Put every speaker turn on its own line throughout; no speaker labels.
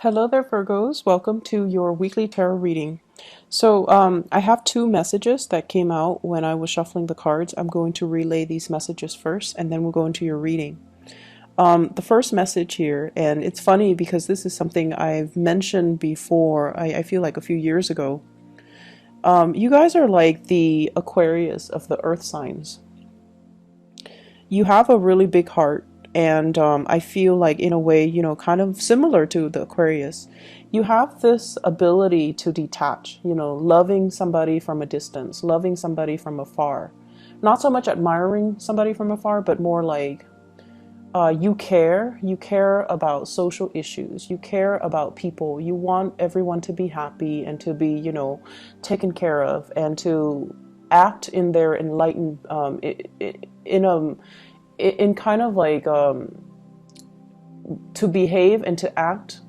Hello there, Virgos. Welcome to your weekly tarot reading. I have two messages that came out when I was shuffling the cards. I'm going to relay these messages first, and then we'll go into your reading. The first message here, and it's funny because this is something I've mentioned before, I feel like a few years ago. You guys are like the Aquarius of the earth signs. You have a really big heart. And I feel like, in a way, kind of similar to the Aquarius, you have this ability to detach, loving somebody from a distance, loving somebody from afar. Not so much admiring somebody from afar, but more like you care. You care about social issues. You care about people. You want everyone to be happy and to be, taken care of and to act in their enlightened, in kind of like to behave and to act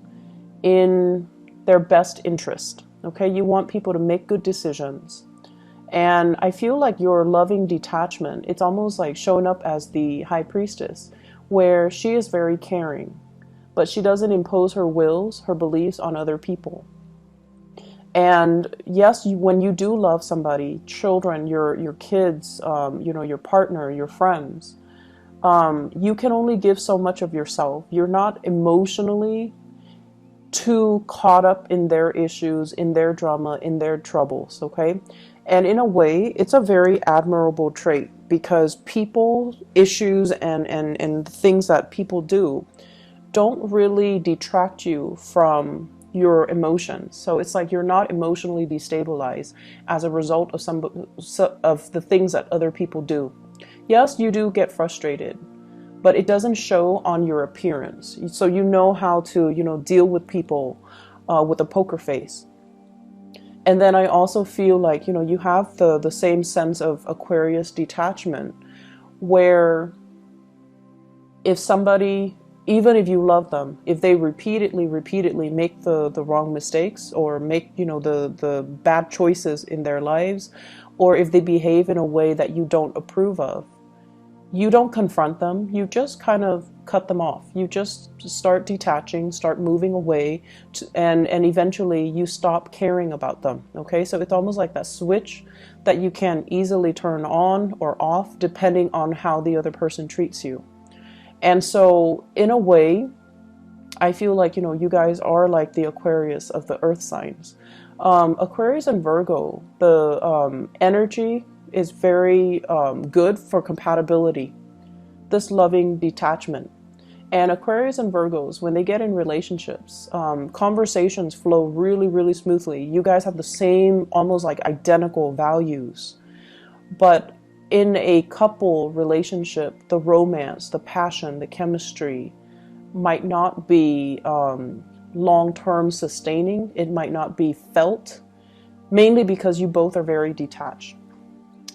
in their best interest. Okay, you want people to make good decisions. And I feel like your loving detachment, it's almost like showing up as the high priestess, where she is very caring, but she doesn't impose her wills, her beliefs on other people. And yes, when you do love somebody, children, your kids, your partner, your friends, you can only give so much of yourself. You're not emotionally too caught up in their issues, in their drama, in their troubles, okay? And in a way, it's a very admirable trait because people, issues, and things that people do don't really detract you from your emotions. So it's like you're not emotionally destabilized as a result of the things that other people do. Yes, you do get frustrated, but it doesn't show on your appearance. So you know how to, deal with people with a poker face. And then I also feel like, you have the same sense of Aquarius detachment, where if somebody, even if you love them, if they repeatedly make the wrong mistakes or make, the bad choices in their lives, or if they behave in a way that you don't approve of, you don't confront them. You just kind of cut them off. You just start detaching, start moving away, and eventually you stop caring about them. Okay, so it's almost like that switch that you can easily turn on or off depending on how the other person treats you. And so in a way, I feel like, you guys are like the Aquarius of the earth signs. Aquarius and Virgo, the energy is very good for compatibility, this loving detachment. And Aquarius and Virgos, when they get in relationships, conversations flow really smoothly. You guys have the same, almost like identical values. But in a couple relationship, the romance, the passion, the chemistry might not be long-term sustaining. It might not be felt, mainly because you both are very detached.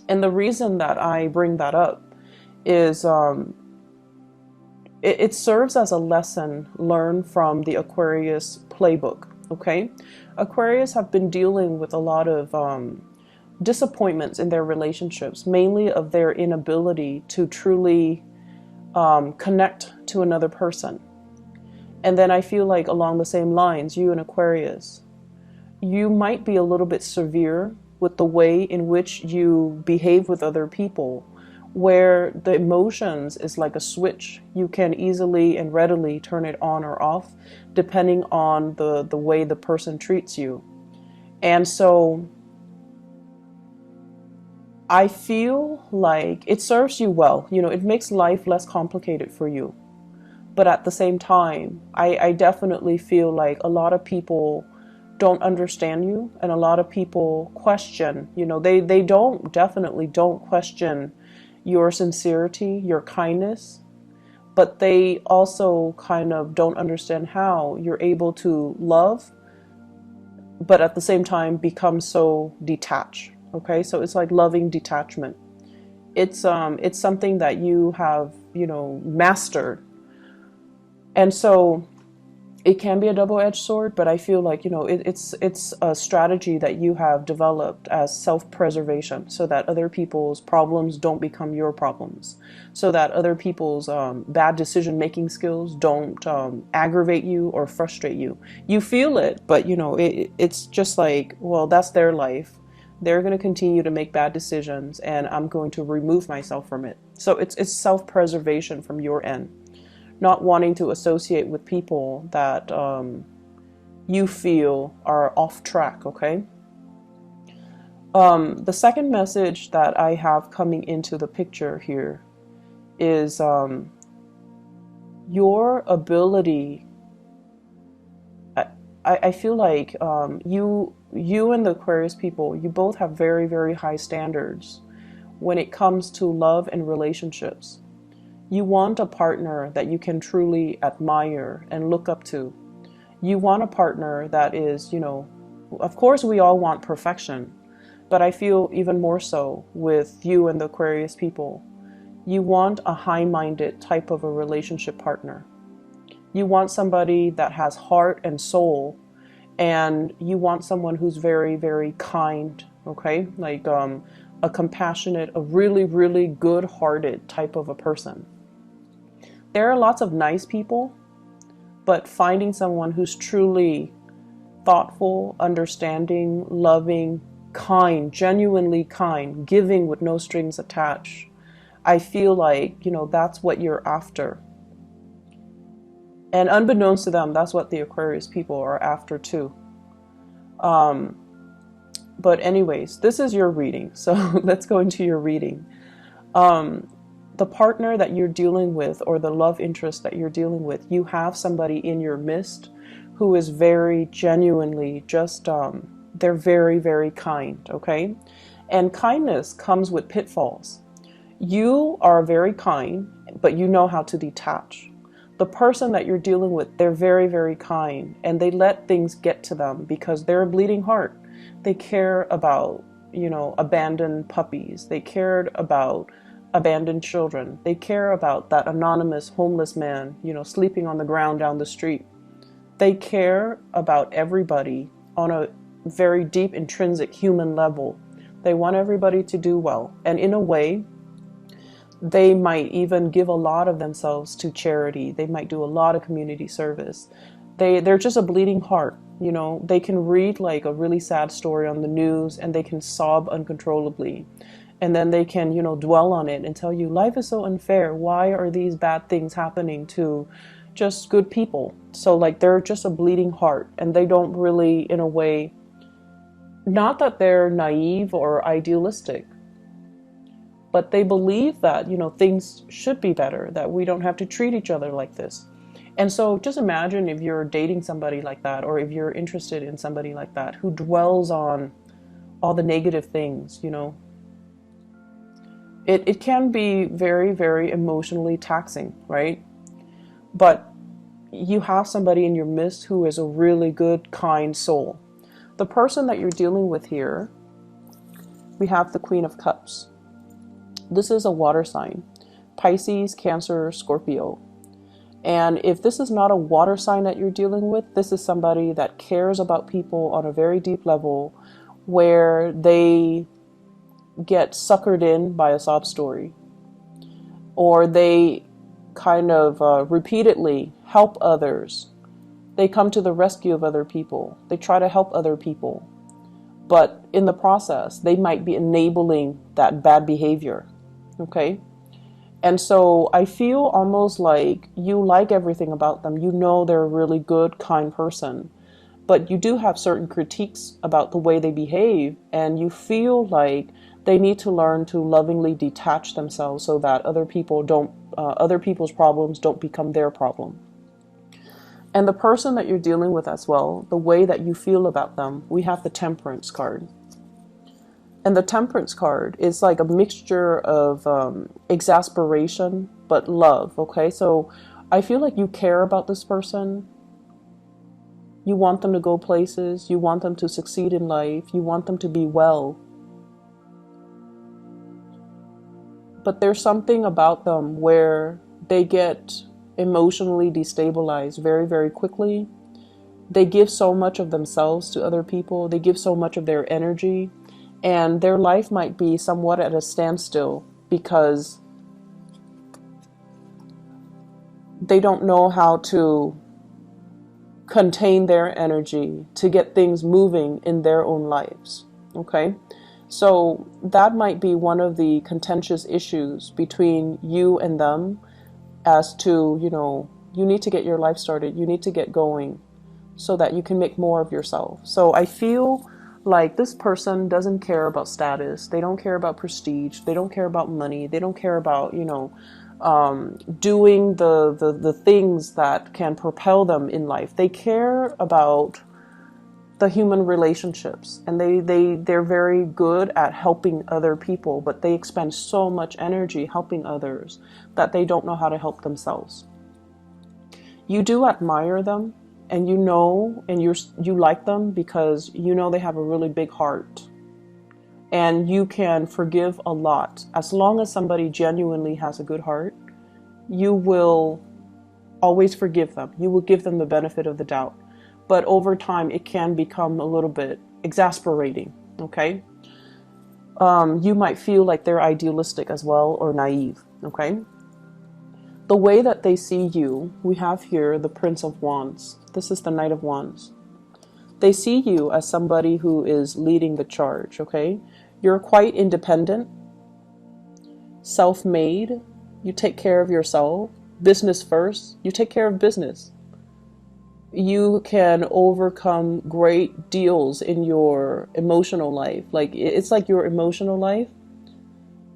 And the reason that I bring that up is it serves as a lesson learned from the Aquarius playbook, okay? Aquarius have been dealing with a lot of disappointments in their relationships, mainly of their inability to truly connect to another person. And then I feel like along the same lines, you and Aquarius, you might be a little bit severe with the way in which you behave with other people, where the emotions is like a switch. You can easily and readily turn it on or off depending on the way the person treats you. And so I feel like it serves you well. It makes life less complicated for you. But at the same time, I definitely feel like a lot of people don't understand you, and a lot of people question, they definitely don't question your sincerity, your kindness, but they also kind of don't understand how you're able to love, but at the same time become so detached. Okay, so it's like loving detachment. It's something that you have, mastered. And so it can be a double-edged sword, but I feel like, it's a strategy that you have developed as self-preservation, so that other people's problems don't become your problems, so that other people's bad decision-making skills don't aggravate you or frustrate you. You feel it, but it's just like, well, that's their life. They're going to continue to make bad decisions, and I'm going to remove myself from it. So it's self-preservation from your end, not wanting to associate with people that you feel are off track, okay? The second message that I have coming into the picture here is your ability. I feel like you and the Aquarius people, you both have very, very high standards when it comes to love and relationships. You want a partner that you can truly admire and look up to. You want a partner that is, of course we all want perfection, but I feel even more so with you and the Aquarius people. You want a high-minded type of a relationship partner. You want somebody that has heart and soul, and you want someone who's very, very kind, okay? Like a compassionate, a really, really good-hearted type of a person. There are lots of nice people, but finding someone who's truly thoughtful, understanding, loving, kind, genuinely kind, giving with no strings attached, I feel like, that's what you're after. And unbeknownst to them, that's what the Aquarius people are after too. But anyways, this is your reading. So let's go into your reading. The partner that you're dealing with, or the love interest that you're dealing with, you have somebody in your midst who is very genuinely just, they're very, very kind, okay? And kindness comes with pitfalls. You are very kind, but you know how to detach. The person that you're dealing with, they're very, very kind, and they let things get to them because they're a bleeding heart. They care about, abandoned puppies. They cared about abandoned children. They care about that anonymous homeless man, sleeping on the ground down the street. They care about everybody on a very deep, intrinsic human level. They want everybody to do well. And in a way, they might even give a lot of themselves to charity. They might do a lot of community service. They're just a bleeding heart. They can read like a really sad story on the news and they can sob uncontrollably. And then they can, dwell on it and tell you, life is so unfair. Why are these bad things happening to just good people? So like they're just a bleeding heart, and they don't really, in a way, not that they're naive or idealistic, but they believe that, things should be better, that we don't have to treat each other like this. And so just imagine if you're dating somebody like that, or if you're interested in somebody like that who dwells on all the negative things, It can be very, very emotionally taxing, right? But you have somebody in your midst who is a really good, kind soul. The person that you're dealing with here, we have the Queen of Cups. This is a water sign, Pisces, Cancer, Scorpio. And if this is not a water sign that you're dealing with, this is somebody that cares about people on a very deep level, where they get suckered in by a sob story, or they kind of repeatedly help others. They come to the rescue of other people. They try to help other people, but in the process they might be enabling that bad behavior, okay? And so I feel almost like you like everything about them. They're a really good, kind person, but you do have certain critiques about the way they behave, and you feel like they need to learn to lovingly detach themselves so that other people's problems don't become their problem. And the person that you're dealing with as well, the way that you feel about them, we have the Temperance card. And the Temperance card is like a mixture of exasperation, but love, okay? So I feel like you care about this person. You want them to go places. You want them to succeed in life. You want them to be well. But there's something about them where they get emotionally destabilized very, very quickly. They give so much of themselves to other people. They give so much of their energy, and their life might be somewhat at a standstill because they don't know how to contain their energy to get things moving in their own lives. Okay? So that might be one of the contentious issues between you and them, as to, you need to get your life started. You need to get going so that you can make more of yourself. So I feel like this person doesn't care about status. They don't care about prestige. They don't care about money. They don't care about, doing the things that can propel them in life. They care about the human relationships, and they're very good at helping other people, but they expend so much energy helping others that they don't know how to help themselves. You do admire them, and you like them because they have a really big heart, and you can forgive a lot. As long as somebody genuinely has a good heart, you will always forgive them. You will give them the benefit of the doubt. But over time, it can become a little bit exasperating, okay? You might feel like they're idealistic as well, or naive, okay? The way that they see you, we have here the Prince of Wands. This is the Knight of Wands. They see you as somebody who is leading the charge, okay? You're quite independent, self-made. You take care of yourself. Business first. You take care of business. You can overcome great deals in your emotional life. Like, it's like your emotional life.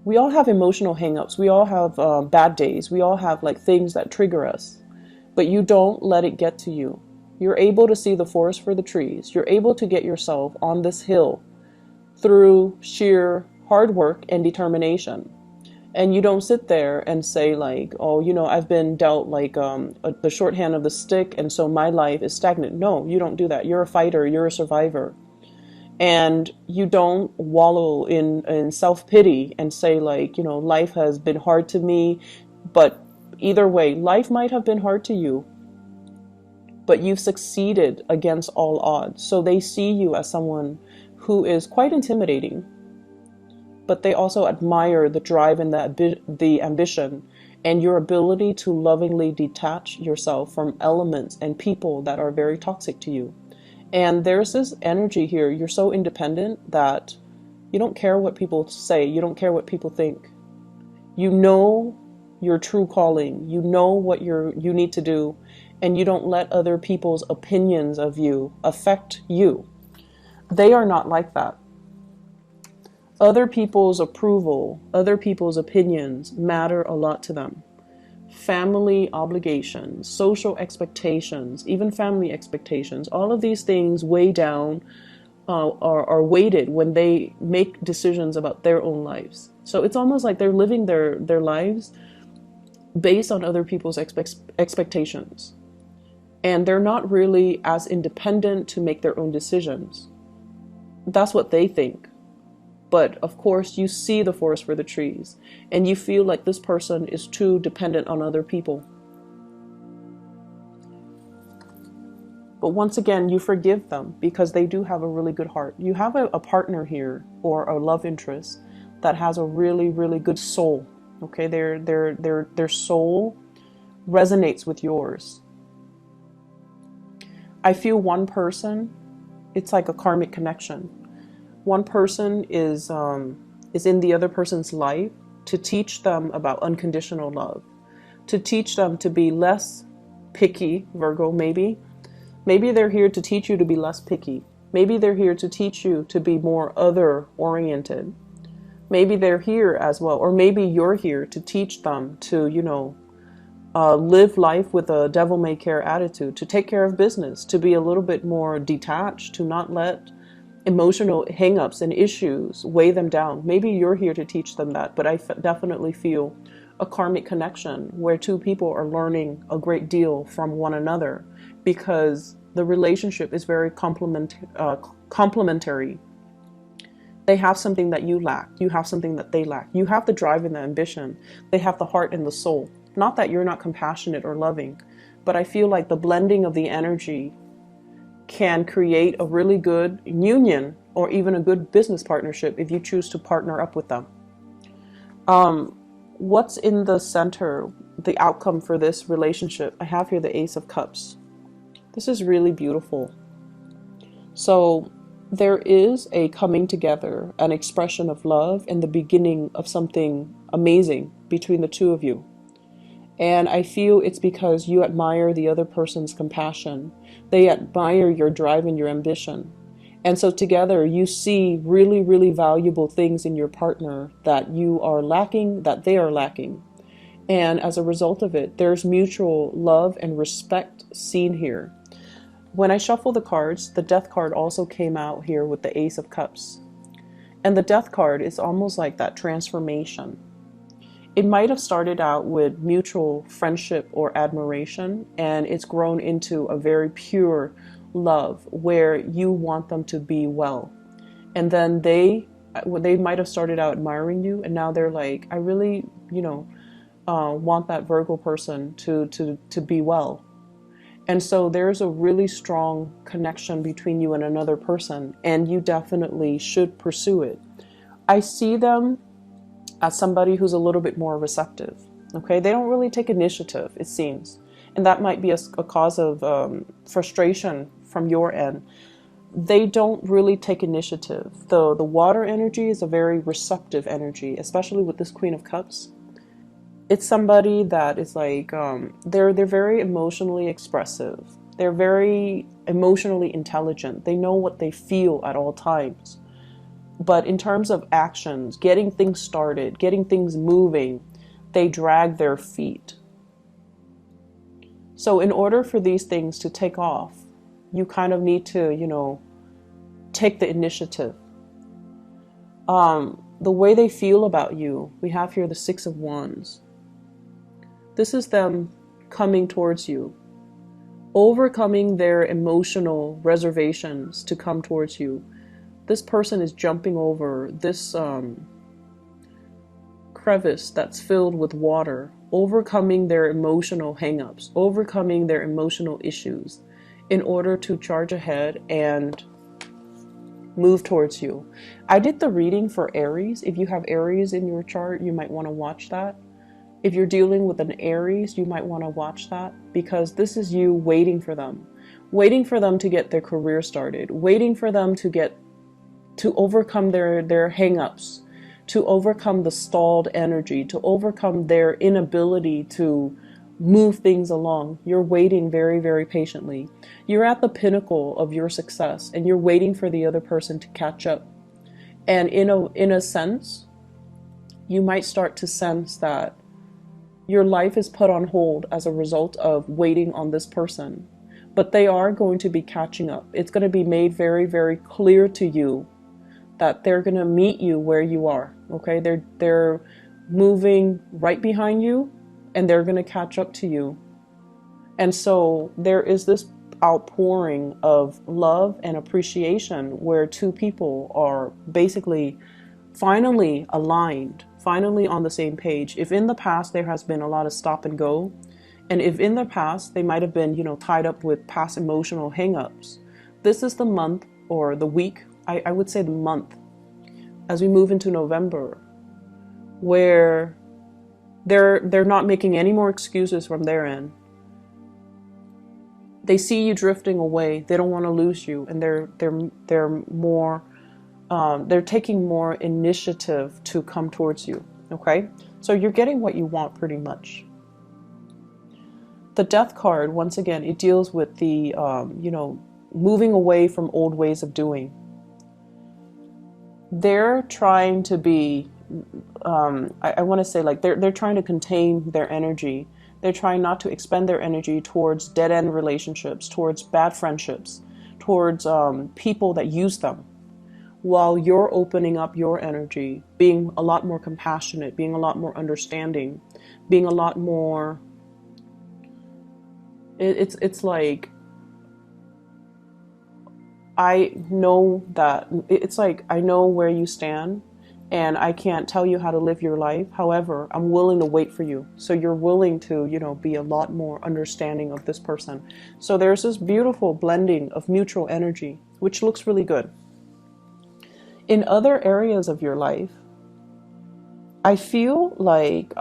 We all have emotional hangups. We all have bad days. We all have like things that trigger us, but you don't let it get to you. You're able to see the forest for the trees. You're able to get yourself on this hill through sheer hard work and determination. And you don't sit there and say like, oh, I've been dealt like the shorthand of the stick, and so my life is stagnant. No, you don't do that. You're a fighter. You're a survivor. And you don't wallow in self-pity and say like, life has been hard to me. But either way, life might have been hard to you, but you've succeeded against all odds. So they see you as someone who is quite intimidating, but they also admire the drive and the ambition and your ability to lovingly detach yourself from elements and people that are very toxic to you. And there's this energy here. You're so independent that you don't care what people say. You don't care what people think. You know your true calling. You know what you need to do, and you don't let other people's opinions of you affect you. They are not like that. Other people's approval, other people's opinions matter a lot to them. Family obligations, social expectations, even family expectations, all of these things weigh down, are weighted when they make decisions about their own lives. So it's almost like they're living their lives based on other people's expectations. And they're not really as independent to make their own decisions. That's what they think. But of course, you see the forest for the trees, and you feel like this person is too dependent on other people. But once again, you forgive them because they do have a really good heart. You have a partner here, or a love interest, that has a really, really good soul. Okay, their soul resonates with yours. I feel one person, it's like a karmic connection. One person is in the other person's life to teach them about unconditional love, to teach them to be less picky, Virgo maybe. Maybe they're here to teach you to be less picky. Maybe they're here to teach you to be more other-oriented. Maybe they're here as well, or maybe you're here to teach them to, live life with a devil-may-care attitude, to take care of business, to be a little bit more detached, to not let emotional hangups and issues weigh them down. Maybe you're here to teach them that, but I definitely feel a karmic connection where two people are learning a great deal from one another because the relationship is very complementary. They have something that you lack. You have something that they lack. You have the drive and the ambition. They have the heart and the soul. Not that you're not compassionate or loving, but I feel like the blending of the energy can create a really good union or even a good business partnership if you choose to partner up with them. What's in the center, the outcome for this relationship? I have here the Ace of Cups. This is really beautiful. So there is a coming together, an expression of love, and the beginning of something amazing between the two of you. And I feel it's because you admire the other person's compassion. They admire your drive and your ambition. And so together you see really, really valuable things in your partner that you are lacking, that they are lacking. And as a result of it, there's mutual love and respect seen here. When I shuffle the cards, the Death card also came out here with the Ace of Cups. And the Death card is almost like that transformation. It might have started out with mutual friendship or admiration, and it's grown into a very pure love where you want them to be well. And then they might have started out admiring you, and now they're like, I really, want that Virgo person to be well. And so there's a really strong connection between you and another person, and you definitely should pursue it. I see them as somebody who's a little bit more receptive. Okay, they don't really take initiative, it seems, and that might be a cause of frustration from your end. They don't really take initiative. The water energy is a very receptive energy, especially with this Queen of Cups. It's somebody that is like they're very emotionally expressive. They're very emotionally intelligent. They know what they feel at all times. But in terms of actions, getting things started, getting things moving, they drag their feet. So in order for these things to take off, you kind of need to, take the initiative. The way they feel about you, we have here the Six of Wands. This is them coming towards you, overcoming their emotional reservations to come towards you. This person is jumping over this crevice that's filled with water, overcoming their emotional hangups, overcoming their emotional issues in order to charge ahead and move towards you. I did the reading for Aries. If you have Aries in your chart, you might want to watch that. If you're dealing with an Aries, you might want to watch that, because this is you waiting for them to get their career started, waiting for them to overcome their hang-ups, to overcome the stalled energy, to overcome their inability to move things along. You're waiting very, very patiently. You're at the pinnacle of your success, and you're waiting for the other person to catch up. And in a sense, you might start to sense that your life is put on hold as a result of waiting on this person. But they are going to be catching up. It's going to be made very, very clear to you that they're going to meet you where you are. Okay, they're moving right behind you, and they're going to catch up to you. And so there is this outpouring of love and appreciation where two people are basically finally aligned, finally on the same page. If in the past there has been a lot of stop and go, and if in the past they might have been, tied up with past emotional hangups, this is the month or the week, I would say the month, as we move into November, where they're not making any more excuses from their end. They see you drifting away. They don't want to lose you, and they're more they're taking more initiative to come towards you. Okay, so you're getting what you want pretty much. The Death card, once again, it deals with the moving away from old ways of doing. They're trying to be I want to say, like, they're trying to contain their energy. They're trying not to expend their energy towards dead-end relationships, towards bad friendships, towards people that use them, while you're opening up your energy, being a lot more compassionate, being a lot more understanding, being a lot more, it's like, I know that, it's like, I know where you stand, and I can't tell you how to live your life. However, I'm willing to wait for you. So you're willing to, be a lot more understanding of this person. So there's this beautiful blending of mutual energy, which looks really good. In other areas of your life, I feel like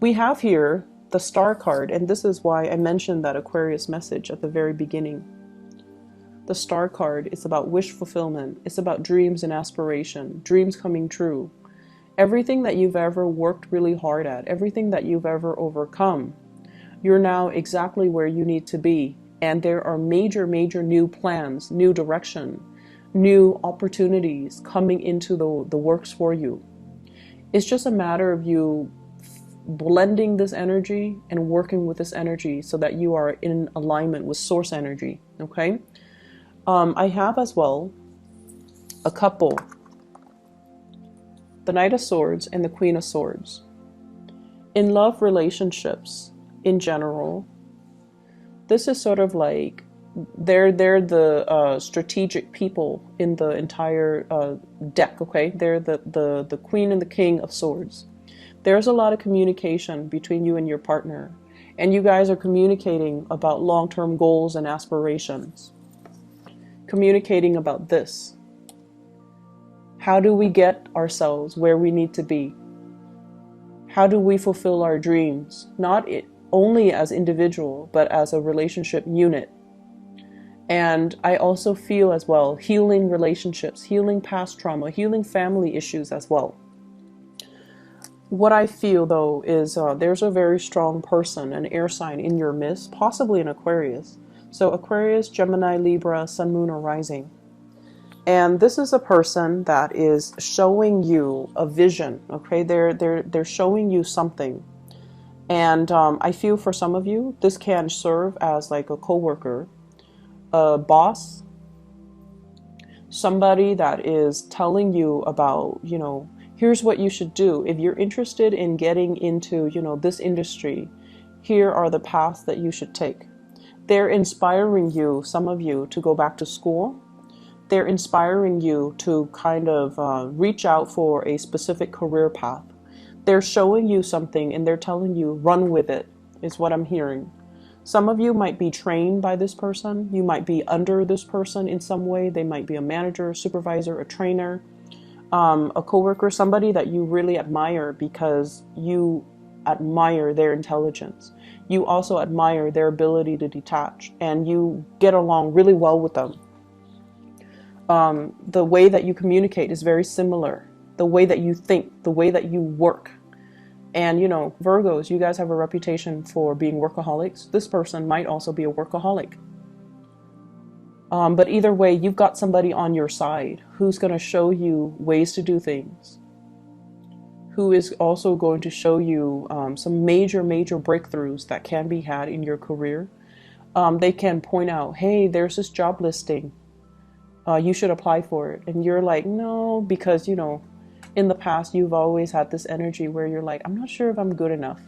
we have here the Star card, and this is why I mentioned that Aquarius message at the very beginning. The Star card is about wish fulfillment. It's about dreams and aspiration, dreams coming true. Everything that you've ever worked really hard at, everything that you've ever overcome, you're now exactly where you need to be. And there are major, major new plans, new direction, new opportunities coming into the works for you. It's just a matter of you blending this energy and working with this energy so that you are in alignment with source energy, okay? I have as well a couple, the Knight of Swords and the Queen of Swords. In love relationships in general, this is sort of like they're the strategic people in the entire deck, okay? They're the Queen and the King of Swords. There's a lot of communication between you and your partner, and you guys are communicating about long-term goals and aspirations. Communicating about this. How do we get ourselves where we need to be? How do we fulfill our dreams? Not only as individual, but as a relationship unit. And I also feel as well healing relationships, healing past trauma, healing family issues as well. What I feel though is there's a very strong person, an air sign in your midst, possibly an Aquarius. So Aquarius, Gemini, Libra, Sun, Moon, or Rising. And this is a person that is showing you a vision, okay? They're showing you something. And I feel for some of you, this can serve as like a coworker, a boss, somebody that is telling you about, here's what you should do. If you're interested in getting into, this industry, here are the paths that you should take. They're inspiring you, some of you, to go back to school. They're inspiring you to kind of reach out for a specific career path. They're showing you something and they're telling you, run with it, is what I'm hearing. Some of you might be trained by this person. You might be under this person in some way. They might be a manager, a supervisor, a trainer, a coworker, somebody that you really admire because you admire their intelligence. You also admire their ability to detach, and you get along really well with them. The way that you communicate is very similar. The way that you think, the way that you work. And Virgos, you guys have a reputation for being workaholics. This person might also be a workaholic. But either way, you've got somebody on your side who's going to show you ways to do things, who is also going to show you some major, major breakthroughs that can be had in your career. They can point out, hey, there's this job listing. You should apply for it. And you're like, no, because, in the past, you've always had this energy where you're like, I'm not sure if I'm good enough.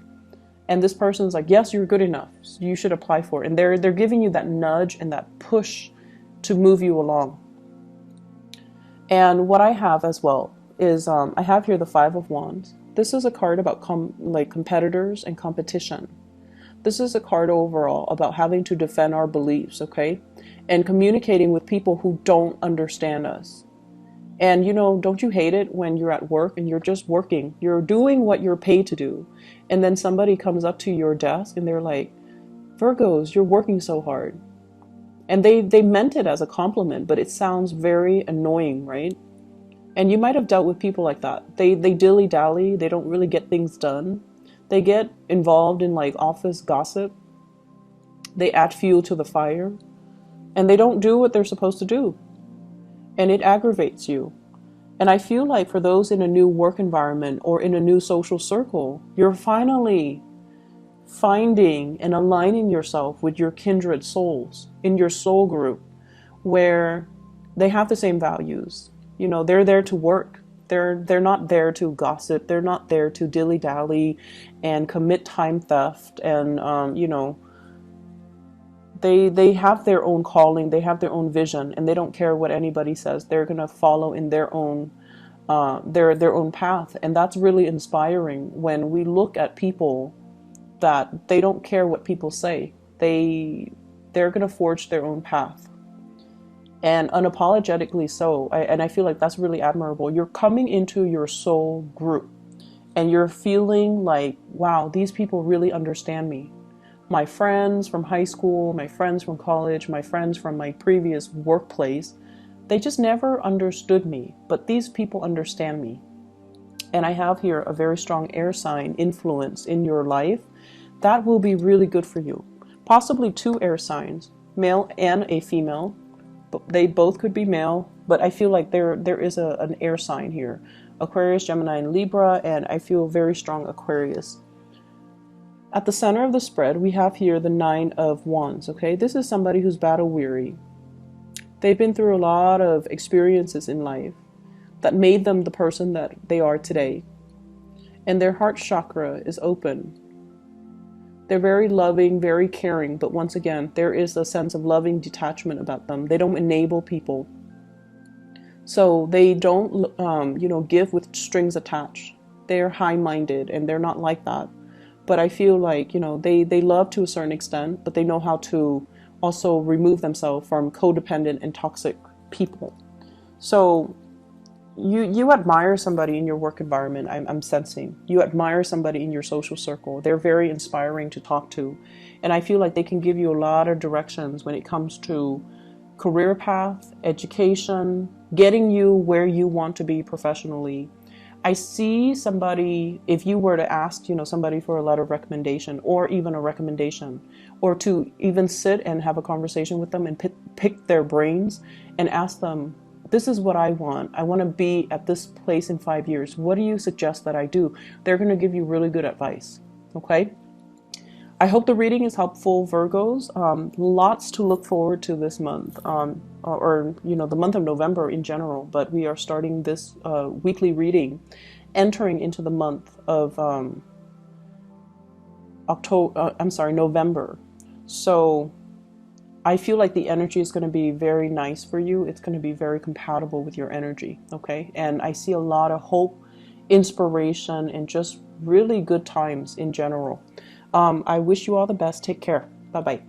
And this person's like, yes, you're good enough. So you should apply for it. And they're giving you that nudge and that push to move you along. And what I have as well is I have here the Five of Wands. This is a card about competitors and competition. This is a card overall about having to defend our beliefs, okay? And communicating with people who don't understand us. And don't you hate it when you're at work and you're just working? You're doing what you're paid to do. And then somebody comes up to your desk and they're like, Virgos, you're working so hard. And they meant it as a compliment, but it sounds very annoying, right? And you might have dealt with people like that. They dilly-dally, they don't really get things done. They get involved in office gossip. They add fuel to the fire. And they don't do what they're supposed to do. And it aggravates you. And I feel like for those in a new work environment or in a new social circle, you're finally finding and aligning yourself with your kindred souls in your soul group where they have the same values. They're there to work. They're not there to gossip. They're not there to dilly-dally and commit time theft. And, they have their own calling. They have their own vision, and they don't care what anybody says. They're going to follow in their own their own path. And that's really inspiring when we look at people that they don't care what people say. They're going to forge their own path, and unapologetically so. And I feel like that's really admirable. You're coming into your soul group and you're feeling like, wow, these people really understand me. My friends from high school, my friends from college, my friends from my previous workplace, they just never understood me, but these people understand me. And I have here a very strong air sign influence in your life. That will be really good for you. Possibly two air signs, male and a female. They both could be male, but I feel like there is an air sign here. Aquarius, Gemini, and Libra, and I feel very strong Aquarius. At the center of the spread, we have here the Nine of Wands, okay? This is somebody who's battle weary. They've been through a lot of experiences in life that made them the person that they are today. And their heart chakra is open. They're very loving, very caring, but once again, there is a sense of loving detachment about them. They don't enable people. So they don't, give with strings attached. They're high-minded, and they're not like that. But I feel like, they love to a certain extent, but they know how to also remove themselves from codependent and toxic people. So you admire somebody in your work environment, I'm sensing. You admire somebody in your social circle. They're very inspiring to talk to. And I feel like they can give you a lot of directions when it comes to career path, education, getting you where you want to be professionally. I see somebody, if you were to ask, somebody for a letter of recommendation or even a recommendation, or to even sit and have a conversation with them and pick their brains and ask them, this is what I want. I want to be at this place in 5 years. What do you suggest that I do? They're going to give you really good advice. Okay? I hope the reading is helpful, Virgos. Lots to look forward to this month, or the month of November in general. But we are starting this weekly reading, entering into the month of November. So I feel like the energy is going to be very nice for you. It's going to be very compatible with your energy. Okay, and I see a lot of hope, inspiration, and just really good times in general. I wish you all the best. Take care. Bye-bye.